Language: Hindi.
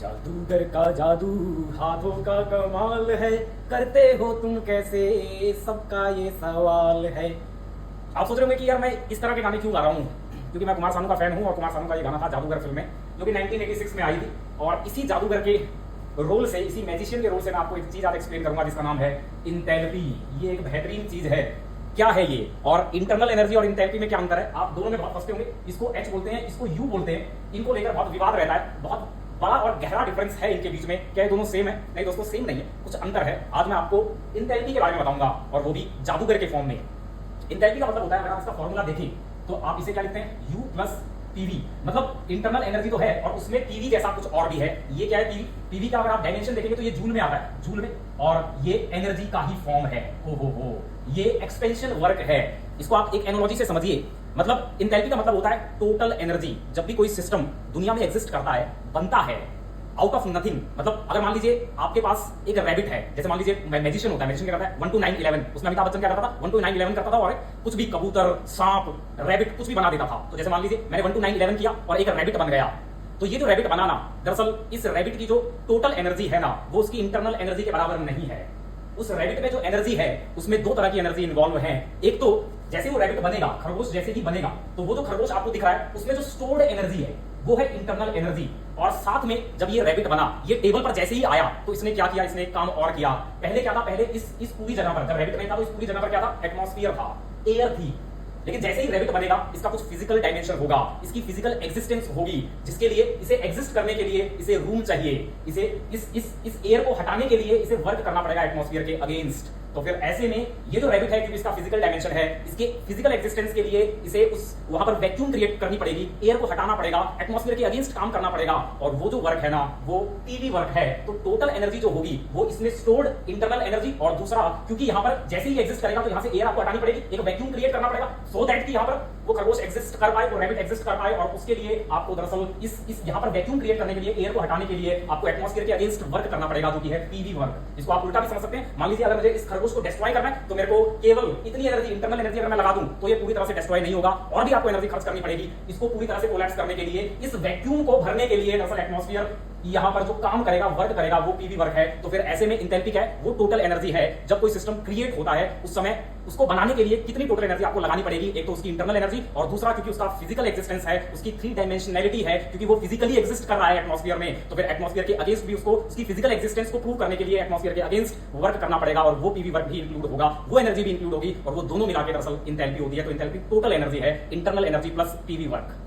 जादूगर का जादू हाथों का कमाल है, करते हो तुम कैसे, सबका ये सवाल है। आप सोच रहे होंगे कि यार मैं इस तरह के गाने क्यों गा रहा हूँ, क्योंकि मैं कुमार सानू का फैन हूँ और कुमार सानू का ये गाना था जादूगर फिल्म में, जो कि 1986 में आई थी। और इसी जादूगर के रोल से, इसी मैजिशियन के रोल से मैं आपको एक चीज आज एक्सप्लेन करूंगा जिसका नाम है इंथैल्पी। ये एक बेहतरीन चीज है। क्या है ये और इंटरनल एनर्जी और इंथैल्पी में क्या अंतर है, आप दोनों में बहुत फंसते होंगे। इसको एच बोलते हैं, इसको यू बोलते हैं। इनको लेकर बहुत विवाद रहता है, बहुत बड़ा और गहरा डिफरेंस है इनके बीच में। क्या ये दोनों सेम है? नहीं दोस्तों, सेम नहीं है, कुछ अंतर है। आज मैं आपको इंथैल्पी के बारे में बताऊंगा, और वो भी जादूगर के फॉर्म में। इंथैल्पी का मतलब होता है, अगर आप इसका फॉर्मूला देखें तो आप इसे क्या लिखते हैं, U प्लस पीवी। मतलब इंटरनल एनर्जी तो है और उसमें पीवी जैसा कुछ और भी है। ये क्या है, पीवी। पीवी का अगर आप डायमेंशन देखेंगे तो ये जूल में आता है, जूल में, और ये एनर्जी का ही फॉर्म है। हो ये एक्सपेंशन वर्क है। इसको आप एक एनोलॉजी से समझिए। मतलब इंथैल्पी का मतलब होता है टोटल एनर्जी। जब भी कोई सिस्टम दुनिया में एग्जिस्ट करता है, बनता है आउट ऑफ नथिंग। मतलब अगर मान लीजिए आपके पास एक रैबिट है, जैसे मान लीजिए मैजिशियन होता है, मैजिशियन क्या करता है 1 to 9 11, उसमें अमिताभ बच्चन क्या करता था 1 to 9 11 करता था, और कुछ भी कबूतर, सांप, रैबिट कुछ भी बना देता था। तो जैसे मान लीजिए मैंने 1 to 9 11 किया और एक रैबिट बन गया। तो ये जो रैबिट बनाना, दरअसल इस रैबिट की जो टोटल एनर्जी है ना, वो उसकी इंटरनल एनर्जी के बराबर नहीं है। उस रैबिट में जो एनर्जी है उसमें दो तरह की एनर्जी इन्वॉल्व है। एक तो जैसे वो रैबिट बनेगा, खरगोश जैसे ही बनेगा, तो वो जो खरगोश आपको दिख रहा है उसमें जो स्टोर्ड एनर्जी है वो है इंटरनल एनर्जी। और साथ में जब ये रैबिट बना, ये टेबल पर जैसे ही आया तो इसने क्या किया, इसने एक काम और किया। पहले क्या था, पहले इस पूरी जगह पर, जब रैबिट नहीं था तो इस पूरी जगह पर क्या था, एटमॉस्फेयर था, एयर थी। लेकिन जैसे ही रैबिट बनेगा, इसका कुछ फिजिकल डायमेंशन होगा, इसकी फिजिकल एग्जिस्टेंस होगी, जिसके लिए इसे एग्जिस्ट करने के लिए इसे रूम चाहिए। इसे इस एयर को हटाने के लिए इसे वर्क करना पड़ेगा एटमॉस्फेयर के अगेंस्ट। तो फिर ऐसे में ये जो रैबिट है, क्योंकि इसका फिजिकल डायमेंशन है, इसके फिजिकल एग्जिस्टेंस के लिए इसे उस वहां पर वैक्यूम क्रिएट करनी पड़ेगी, एयर को हटाना पड़ेगा, एटमॉस्फेयर के अगेंस्ट काम करना पड़ेगा। और वो जो वर्क है ना, वो पीवी वर्क है। तो टोटल एनर्जी जो होगी वो इसमें स्टोर्ड इंटरनल एनर्जी, और दूसरा क्योंकि यहां पर जैसे ही एग्जिस्ट करेगा तो यहां से एयर आपको हटानी पड़ेगी, एक वैक्यूम क्रिएट करना पड़ेगा, सो दैट कि यहां पर वो खरगोश एग्जिस्ट कर पाए, वो रैबिट एग्जिस्ट कर पाए। और उसके लिए आपको दरअसल इस यहां पर वैक्यूम क्रिएट करने के लिए, एयर को हटाने के लिए आपको एटमॉस्फेयर के अगेंस्ट वर्क करना पड़ेगा, जो कि है पीवी वर्क। इसको आप उल्टा भी समझ सकते हैं। मान लीजिए अगर मुझे इस खरगोश को डिस्ट्रॉय करना है तो मेरे को केवल इतनी एनर्जी, इंटरनल एनर्जी अगर मैं लगा दूं तो ये पूरी तरह से डिस्ट्रॉय नहीं होगा, और भी आपको एनर्जी खर्च करनी पड़ेगी इसको पूरी तरह से कोलैप्स करने के लिए, इस वैक्यूम को भरने के लिए। दरअसल एटमॉस्फेयर यहां पर जो काम करेगा, वर्क करेगा, वो पीवी वर्क है। तो फिर ऐसे में इंथैल्पी क्या है, वो टोटल एनर्जी है। जब कोई सिस्टम क्रिएट होता है उस समय उसको बनाने के लिए कितनी टोटल एनर्जी आपको लगानी पड़ेगी, एक तो उसकी इंटरनल एनर्जी, और दूसरा क्योंकि उसका फिजिकल एग्जिस्टेंस है, उसकी 3 डायमेंशनैलिटी है, क्योंकि वो फिजिकली एग्जिस्ट कर रहा है एटमॉस्फेयर में। तो फिर एटमॉस्फेयर के अगेंस्ट भी उसको उसकी फिजिकल एग्जिस्टेंस को प्रूव करने के लिए एटमॉस्फेयर के अगेंस्ट वर्क करना पड़ेगा, और वो पीवी वर्क भी इंक्लूड होगा, वो एनर्जी भी इंक्लूड होगी, और वो दोनों मिलाकर दरअसल इंथैल्पी होती है। तो इंथैल्पी टोटल एनर्जी है, internal energy plus PV work.